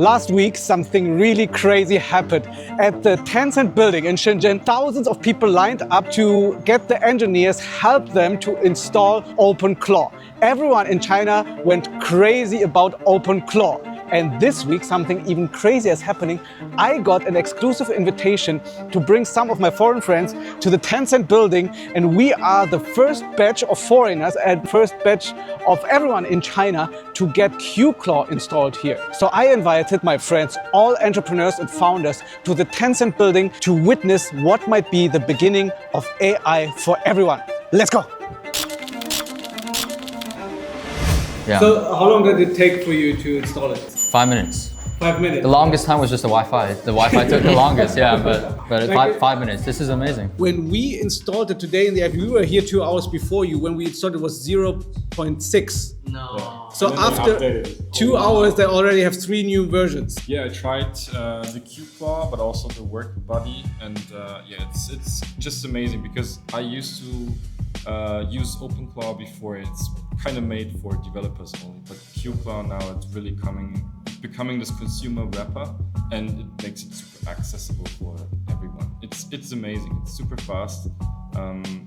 Last week, something really crazy happened. At the Tencent building in Shenzhen, thousands of people lined up to get the engineers help them to install OpenClaw. Everyone in China went crazy about OpenClaw. And this week, something even crazier is happening. I got an exclusive invitation to bring some of my foreign friends to the Tencent building, and we are the first batch of foreigners and first batch of everyone in China to get QClaw installed here. So I invited my friends, all entrepreneurs and founders, to the Tencent building to witness what might be the beginning of AI for everyone. Let's go! Yeah. So how long did it take for you to install it? 5 minutes. 5 minutes? The longest time was just the Wi-Fi. The Wi-Fi took the longest, yeah, but five minutes. This is amazing. When we installed it today in the app, we were here 2 hours before you. When we installed it was 0.6. No. Yeah. So after 2 hours, they already have 3 new versions. Yeah, I tried the QClaw, but also the work buddy, and yeah, it's just amazing because I used to use OpenClaw before. It's kind of made for developers only, but QClaw now it's really becoming this consumer wrapper, and it makes it super accessible for everyone. It's amazing. It's super fast.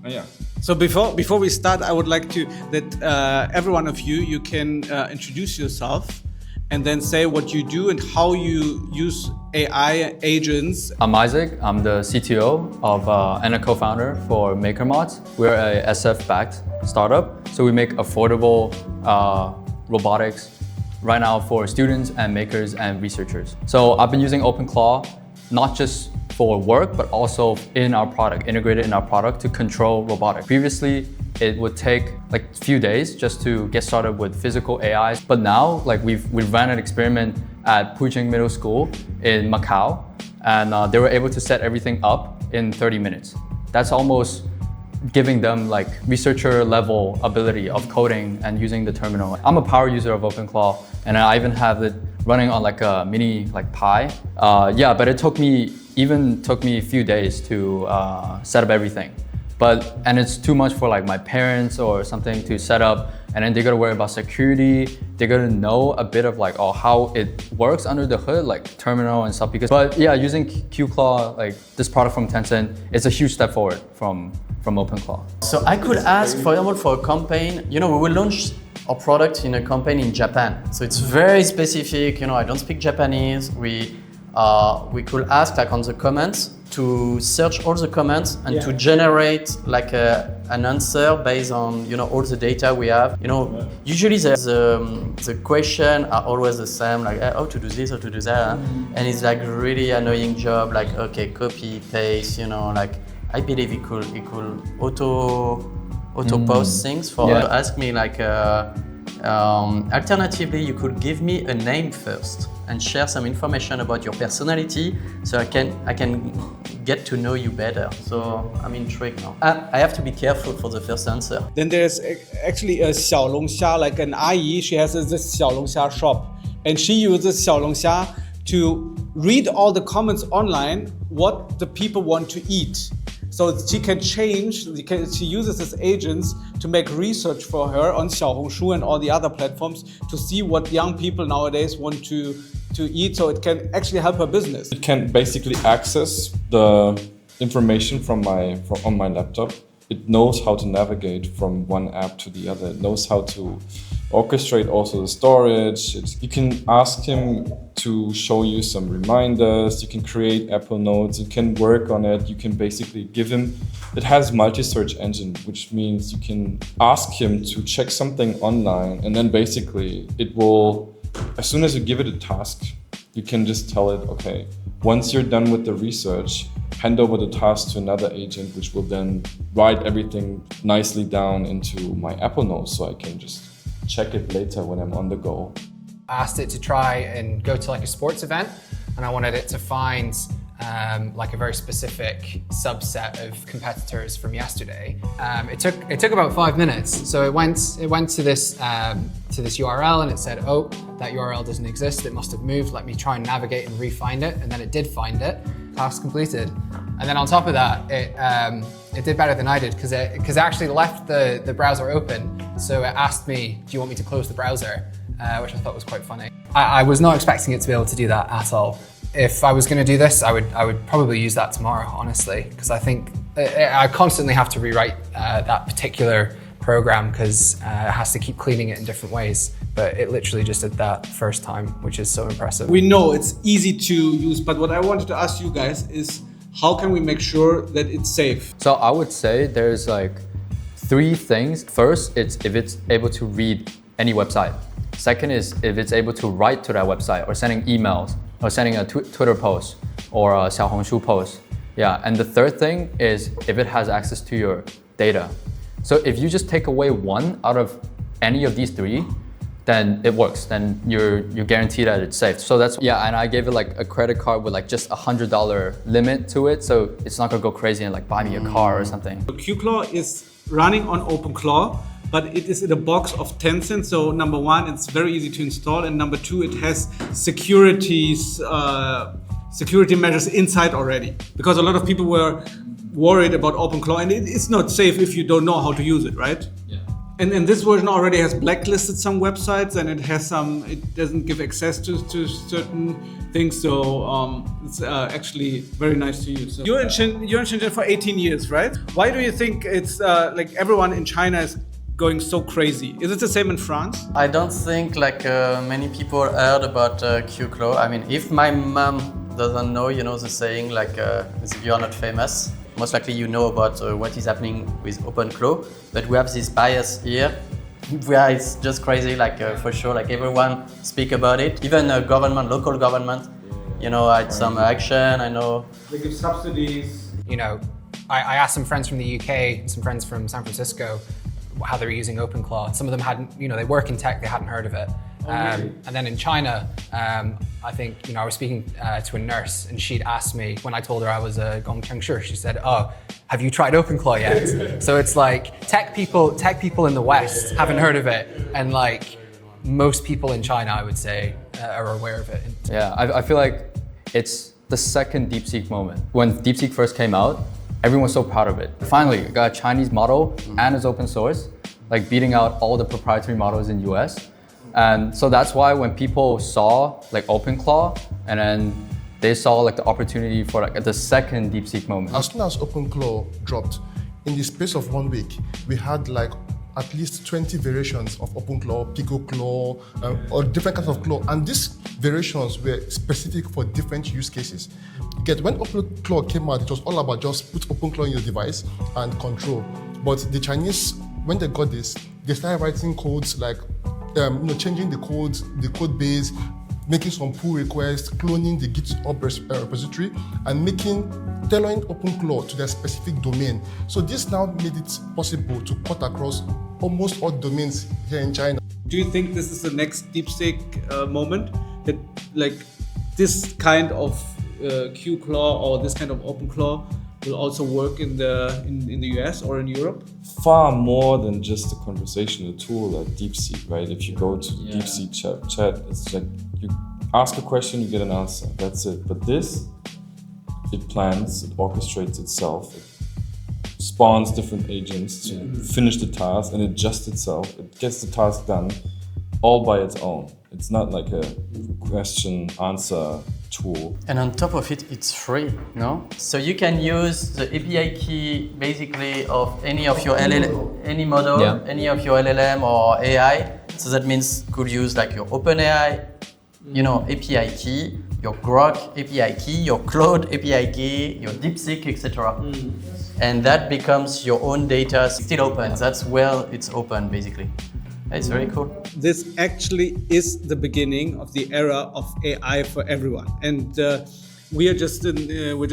Yeah. So before we start, I would like to that every one of you can introduce yourself and then say what you do and how you use AI agents. I'm Isaac. I'm the CTO of and a co-founder for MakerMods. We're a SF-backed startup, so we make affordable robotics right now for students and makers and researchers. So I've been using OpenClaw not just for work, but also in our product, integrated in our product to control robotics. Previously, it would take like a few days just to get started with physical AIs. But now, like we've ran an experiment at Pujing Middle School in Macau, and they were able to set everything up in 30 minutes. That's almost giving them like researcher level ability of coding and using the terminal. I'm a power user of OpenClaw, and I even have it running on like a mini like Pi. Yeah, but it took me a few days to set up everything. And it's too much for like my parents or something to set up, and then they gotta worry about security. They gotta know a bit of like how it works under the hood, like terminal and stuff. But yeah, using QClaw, like this product from Tencent, it's a huge step forward from OpenClaw. So I could ask, for example, for a campaign, we will launch our product in a campaign in Japan. So it's very specific, I don't speak Japanese. We could ask like on the comments to search all the comments and to generate like an answer based on all the data we have. Usually the question are always the same, like how to do this, how to do that, and it's like really annoying job. Like okay, copy paste. Like I believe it could auto post things for ask me like. Alternatively, you could give me a name first and share some information about your personality, so I can get to know you better. So I'm intrigued now. I have to be careful for the first answer. Then there's actually a Xiaolongxia, like an Ai. She has this Xiaolongxia shop, and she uses Xiaolongxia to read all the comments online what the people want to eat. So she can change, she uses these agents to make research for her on Xiaohongshu and all the other platforms to see what young people nowadays want to eat, so it can actually help her business. It can basically access the information on my laptop. It knows how to navigate from one app to the other. It knows how to orchestrate also the storage. You can ask him to show you some reminders. You can create Apple Notes. You can work on it. You can basically give him, it has multi-search engine, which means you can ask him to check something online, and then basically it will, as soon as you give it a task, you can just tell it, okay, once you're done with the research, hand over the task to another agent, which will then write everything nicely down into my Apple Notes, so I can just check it later when I'm on the go. I asked it to try and go to like a sports event, and I wanted it to find like a very specific subset of competitors from yesterday. It took about 5 minutes. So it went to this URL, and it said, oh, that URL doesn't exist. It must have moved. Let me try and navigate and re-find it. And then it did find it. Task completed. And then on top of that, it did better than I did because it actually left the browser open. So it asked me, do you want me to close the browser? Which I thought was quite funny. I was not expecting it to be able to do that at all. If I was going to do this, I would probably use that tomorrow, honestly, because I think I constantly have to rewrite that particular program because it has to keep cleaning it in different ways. But it literally just did that first time, which is so impressive. We know it's easy to use, but what I wanted to ask you guys is how can we make sure that it's safe? So I would say there's like 3 things. First, it's if it's able to read any website. Second is if it's able to write to that website or sending emails or sending a Twitter post or a Xiaohongshu post. Yeah, and the third thing is if it has access to your data. So if you just take away one out of any of these 3, then it works. Then you're guaranteed that it's safe. So that's, yeah, and I gave it like a credit card with like just $100 limit to it. So it's not gonna go crazy and like buy me a car or something. QClaw is running on OpenClaw, but it is in a box of Tencent. So number 1, it's very easy to install. And number 2, it has security measures inside already. Because a lot of people were worried about OpenClaw and it's not safe if you don't know how to use it, right? Yeah. And this version already has blacklisted some websites and it doesn't give access to certain things. So it's actually very nice to use. So you're in Shenzhen for 18 years, right? Why do you think it's like everyone in China is going so crazy? Is it the same in France? I don't think like many people heard about QClaw. I mean, if my mom doesn't know, the saying like if you are not famous, most likely you know about what is happening with OpenClaw, but we have this bias here where it's just crazy, like for sure, like everyone speak about it. Even government, local government, had some action, I know. They give subsidies. I asked some friends from the UK and some friends from San Francisco how they were using OpenClaw. Some of them hadn't, they work in tech, they hadn't heard of it. Really? And then in China, I think, I was speaking to a nurse and she'd asked me, when I told her I was a Gongcheng Shi, she said, "Oh, have you tried OpenClaw yet?" So it's like tech people in the West haven't heard of it. And like most people in China, I would say, are aware of it. Yeah, I feel like it's the second DeepSeek moment. When DeepSeek first came out, everyone was so proud of it. Finally, it got a Chinese model and it's open source, like beating out all the proprietary models in US. And so that's why when people saw like OpenClaw and then they saw like the opportunity for like the second DeepSeek moment. As soon as OpenClaw dropped, in the space of 1 week, we had like at least 20 variations of OpenClaw, PicoClaw, or different kinds of claw. And these variations were specific for different use cases. When OpenClaw came out, it was all about just put OpenClaw in your device and control. But the Chinese, when they got this, they started writing codes like changing the code base, making some pull requests, cloning the GitHub repository, and tailoring OpenClaw to their specific domain. So this now made it possible to cut across almost all domains here in China. Do you think this is the next DeepSeek moment? That like this kind of QClaw or this kind of OpenClaw will also work in the US or in Europe? Far more than just a conversational tool like DeepSeek, right? If you go to the DeepSeek chat, it's like you ask a question, you get an answer. That's it. But this, it plans, it orchestrates itself, it spawns different agents to finish the task and adjust itself. It gets the task done all by its own. It's not like a question answer tool. And on top of it, it's free, no? So you can use the API key basically of any of your any model, any of your LLM or AI. So that means you could use like your OpenAI, API key, your Grok API key, your Claude API key, your DeepSeek, etc. And that becomes your own data, still open. That's where it's open, basically. It's very cool. This actually is the beginning of the era of AI for everyone. And we're just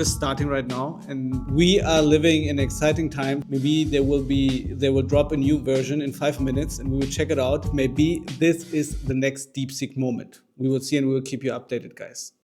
starting right now, and we are living in an exciting time. Maybe they will drop a new version in 5 minutes, and we will check it out. Maybe this is the next DeepSeek moment. We will see, and we will keep you updated, guys.